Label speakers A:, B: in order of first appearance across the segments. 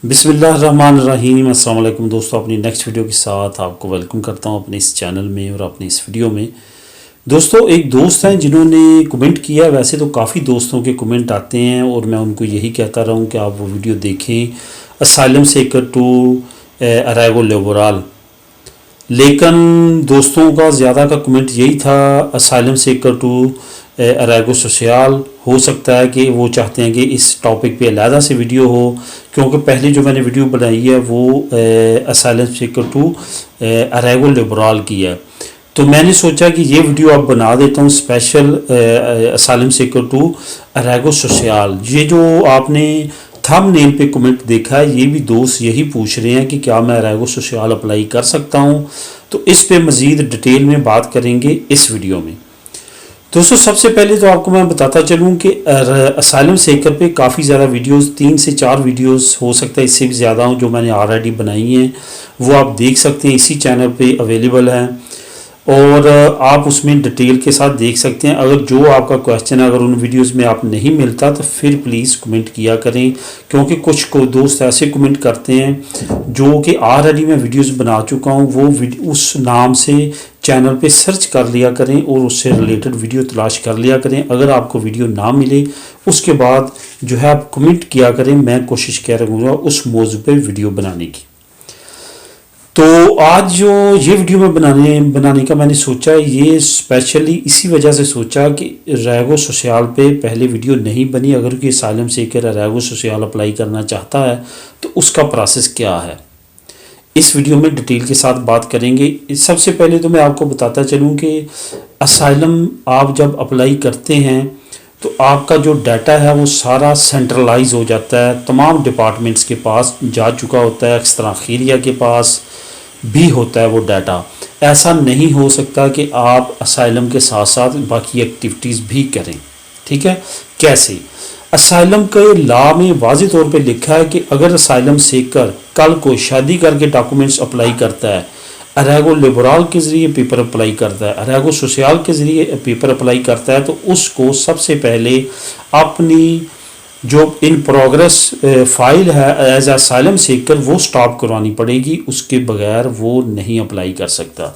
A: بسم اللہ الرحمن الرحیم۔ السلام علیکم دوستوں، اپنی نیکسٹ ویڈیو کے ساتھ آپ کو ویلکم کرتا ہوں اپنے اس چینل میں اور اپنے اس ویڈیو میں۔ دوستوں، ایک دوست ہیں جنہوں نے کمنٹ کیا، ویسے تو کافی دوستوں کے کمنٹ آتے ہیں اور میں ان کو یہی کہتا رہا ہوں کہ آپ وہ ویڈیو دیکھیں، اسائلم سیکر ٹو اریگو لیبرال، لیکن دوستوں کا زیادہ کا کمنٹ یہی تھا اسائلم سیکر ٹو اریگو سوشیال۔ ہو سکتا ہے کہ وہ چاہتے ہیں کہ اس ٹاپک پہ علیحدہ سے ویڈیو ہو، کیونکہ پہلے جو میں نے ویڈیو بنائی ہے وہ اسائلم سیکر ٹو اریگو لیبرال کی ہے، تو میں نے سوچا کہ یہ ویڈیو اب بنا دیتا ہوں اسپیشل اسائلم سیکر ٹو اریگو سوشیال۔ یہ جو آپ نے تھم نیل پہ کمنٹ دیکھا ہے، یہ بھی دوست یہی پوچھ رہے ہیں کہ کیا میں اریگو سوشیال اپلائی کر سکتا ہوں، تو اس پہ مزید ڈیٹیل میں بات کریں گے اس ویڈیو میں۔ دوستو، سب سے پہلے تو آپ کو میں بتاتا چلوں کہ اسائلم سیکر پہ کافی زیادہ ویڈیوز، 3 سے 4 ویڈیوز ہو سکتا ہے اس سے بھی زیادہ ہوں، جو میں نے آلریڈی بنائی ہیں، وہ آپ دیکھ سکتے ہیں، اسی چینل پہ اویلیبل ہیں اور آپ اس میں ڈیٹیل کے ساتھ دیکھ سکتے ہیں۔ اگر جو آپ کا کویسچن ہے، اگر ان ویڈیوز میں آپ نہیں ملتا تو پھر پلیز کمنٹ کیا کریں، کیونکہ کچھ کو دوست ایسے کمنٹ کرتے ہیں جو کہ آلریڈی میں ویڈیوز بنا چکا ہوں، وہ اس نام سے چینل پہ سرچ کر لیا کریں اور اس سے ریلیٹڈ ویڈیو تلاش کر لیا کریں۔ اگر آپ کو ویڈیو نہ ملے اس کے بعد جو ہے آپ کمنٹ کیا کریں، میں کوشش کر رہا ہوں اس موضوع پہ ویڈیو بنانے کی۔ تو آج جو یہ ویڈیو میں بنانے کا میں نے سوچا، یہ اسپیشلی اسی وجہ سے سوچا کہ اریگو سوشیال پہ پہلے ویڈیو نہیں بنی۔ اگر کوئی اسائلم سیکر اریگو سوشیال اپلائی کرنا چاہتا ہے تو اس کا پروسیس کیا ہے، اس ویڈیو میں ڈیٹیل کے ساتھ بات کریں گے۔ سب سے پہلے تو میں آپ کو بتاتا چلوں کہ اسائلم آپ جب اپلائی کرتے ہیں تو آپ کا جو ڈیٹا ہے وہ سارا سینٹرلائز ہو جاتا ہے، تمام ڈپارٹمنٹس کے پاس جا چکا ہوتا ہے، ایکسٹرا خیریہ کے پاس بھی ہوتا ہے وہ ڈیٹا۔ ایسا نہیں ہو سکتا کہ آپ اسائلم کے ساتھ ساتھ باقی ایکٹیویٹیز بھی کریں، ٹھیک ہے؟ کیسے؟ اسائلم کے لا میں واضح طور پہ لکھا ہے کہ اگر اسائلم سیکر کل کو شادی کر کے ڈاکومنٹس اپلائی کرتا ہے، اریگو لیبرال کے ذریعے پیپر اپلائی کرتا ہے، اریگو سوشیال کے ذریعے پیپر اپلائی کرتا ہے، تو اس کو سب سے پہلے اپنی جو ان پروگرس فائل ہے ایز اے اسائلم سیکر وہ سٹاپ کروانی پڑے گی، اس کے بغیر وہ نہیں اپلائی کر سکتا۔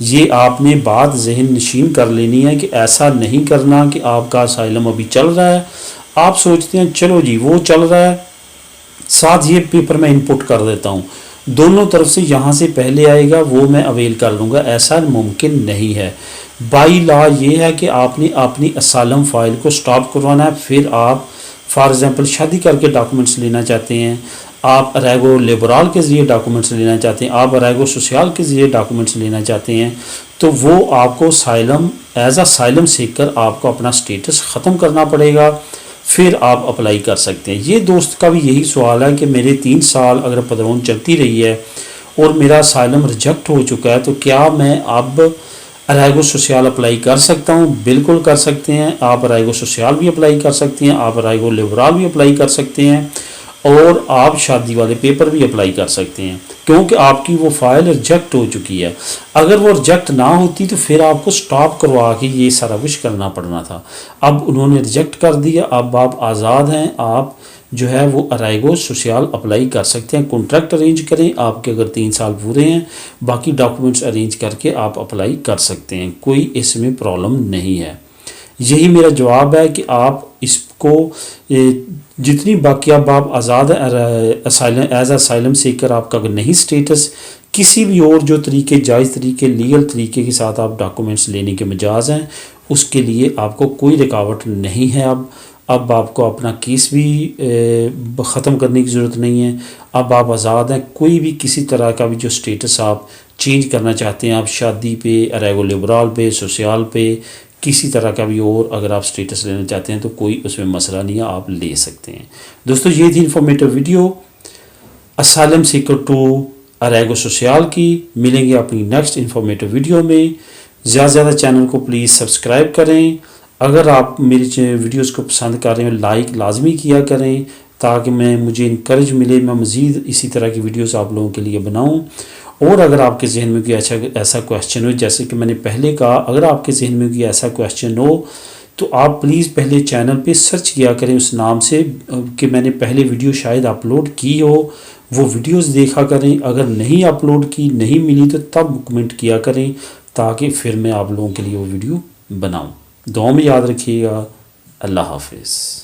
A: یہ آپ نے بات ذہن نشین کر لینی ہے کہ ایسا نہیں کرنا کہ آپ کا اسائلم ابھی چل رہا ہے، آپ سوچتے ہیں چلو جی وہ چل رہا ہے، ساتھ یہ پیپر میں انپٹ کر دیتا ہوں، دونوں طرف سے یہاں سے پہلے آئے گا وہ میں اویل کر لوں گا، ایسا ممکن نہیں ہے۔ بائی لا یہ ہے کہ آپ نے اپنی اسائلم فائل کو سٹاپ کروانا ہے، پھر آپ فار ایگزامپل شادی کر کے ڈاکومنٹس لینا چاہتے ہیں، آپ اریگو لیبرال کے ذریعے ڈاکومنٹس لینا چاہتے ہیں، آپ اریگو سوشیال کے ذریعے ڈاکومنٹس لینا چاہتے ہیں، تو وہ آپ کو asylum as a asylum seeker آپ کو اپنا سٹیٹس ختم کرنا پڑے گا، پھر آپ اپلائی کر سکتے ہیں۔ یہ دوست کا بھی یہی سوال ہے کہ میرے 3 سال اگر پدرون چلتی رہی ہے اور میرا اسائلم ریجیکٹ ہو چکا ہے، تو کیا میں اب اریگو سوشیال اپلائی کر سکتا ہوں؟ بالکل کر سکتے ہیں، آپ اریگو سوشیال بھی اپلائی کر سکتے ہیں، آپ اریگو لیبرال بھی اپلائی کر سکتے ہیں، اور آپ شادی والے پیپر بھی اپلائی کر سکتے ہیں، کیونکہ آپ کی وہ فائل ریجیکٹ ہو چکی ہے۔ اگر وہ ریجیکٹ نہ ہوتی تو پھر آپ کو سٹاپ کروا کے یہ سارا کچھ کرنا پڑنا تھا، اب انہوں نے ریجیکٹ کر دیا، اب آپ آزاد ہیں، آپ جو ہے وہ اریگو سوشیال اپلائی کر سکتے ہیں۔ کانٹریکٹ ارینج کریں، آپ کے اگر 3 سال پورے ہیں، باقی ڈاکومنٹس ارینج کر کے آپ اپلائی کر سکتے ہیں، کوئی اس میں پرابلم نہیں ہے۔ یہی میرا جواب ہے کہ آپ اس کو جتنی باقی اب آپ آزاد ہیں ایز اے اسائلم سیکر، آپ کا اگر نہیں سٹیٹس، کسی بھی اور جو طریقے جائز طریقے لیگل طریقے کے ساتھ آپ ڈاکومنٹس لینے کے مجاز ہیں، اس کے لیے آپ کو کوئی رکاوٹ نہیں ہے۔ اب آپ کو اپنا کیس بھی ختم کرنے کی ضرورت نہیں ہے، اب آپ آزاد ہیں، کوئی بھی کسی طرح کا بھی جو سٹیٹس آپ چینج کرنا چاہتے ہیں، آپ شادی پہ، اریگو لیبرال پہ، سوشیال پہ، کسی طرح کا بھی اور اگر آپ سٹیٹس لینا چاہتے ہیں تو کوئی اس میں مسئلہ نہیں ہے، آپ لے سکتے ہیں۔ دوستو، یہ تھی informative video asylum seeker to اریگو سوشیال کی۔ ملیں گے اپنی نیکسٹ انفارمیٹیو ویڈیو میں۔ زیادہ سے زیادہ چینل کو پلیز سبسکرائب کریں، اگر آپ میری ویڈیوز کو پسند کر رہے ہیں لائک لازمی کیا کریں، تاکہ مجھے انکریج ملے، میں مزید اسی طرح کی ویڈیوز آپ لوگوں کے لیے بناؤں۔ اور اگر آپ کے ذہن میں کوئی ایسا کویسچن ہو، جیسے کہ میں نے پہلے کہا، اگر آپ کے ذہن میں کوئی ایسا کویسچن ہو تو آپ پلیز پہلے چینل پہ سرچ کیا کریں اس نام سے کہ میں نے پہلے ویڈیو شاید اپلوڈ کی ہو، وہ ویڈیوز دیکھا کریں. اگر نہیں اپلوڈ کی، نہیں ملی تو تب کمنٹ کیا کریں تاکہ پھر میں آپ لوگوں کے لیے وہ ویڈیو بناؤں. دعاؤں میں یاد رکھیے گا. اللہ حافظ.